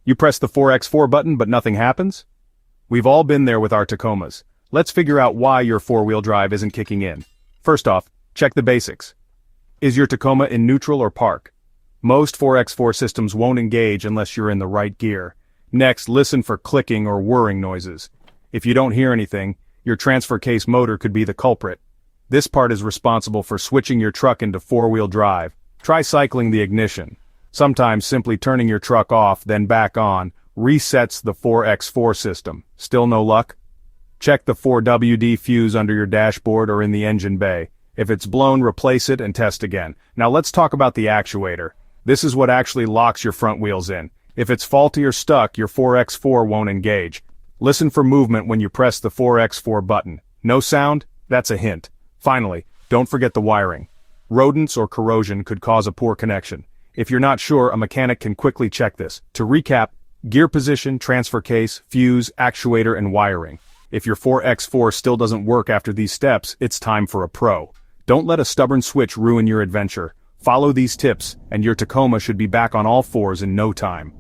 You press the 4x4 button but nothing happens? We've all been there with our Tacomas. Let's figure out why your four-wheel drive isn't kicking in. First off, check the basics. Is your Tacoma in neutral or park? Most 4x4 systems won't engage unless you're in the right gear. Next, listen for clicking or whirring noises. If you don't hear anything, your transfer case motor could be the culprit. This part is responsible for switching your truck into four-wheel drive. Try cycling the ignition. Sometimes simply turning your truck off, then back on, resets the 4x4 system. Still no luck? Check the 4WD fuse under your dashboard or in the engine bay. If it's blown, replace it and test again. Now let's talk about the actuator. This is what actually locks your front wheels in. If it's faulty or stuck, your 4x4 won't engage. Listen for movement when you press the 4x4 button. No sound? That's a hint. Finally, don't forget the wiring. Rodents or corrosion could cause a poor connection. If you're not sure, a mechanic can quickly check this. To recap, gear position, transfer case, fuse, actuator, and wiring. If your 4x4 still doesn't work after these steps, it's time for a pro. Don't let a stubborn switch ruin your adventure. Follow these tips, and your Tacoma should be back on all fours in no time.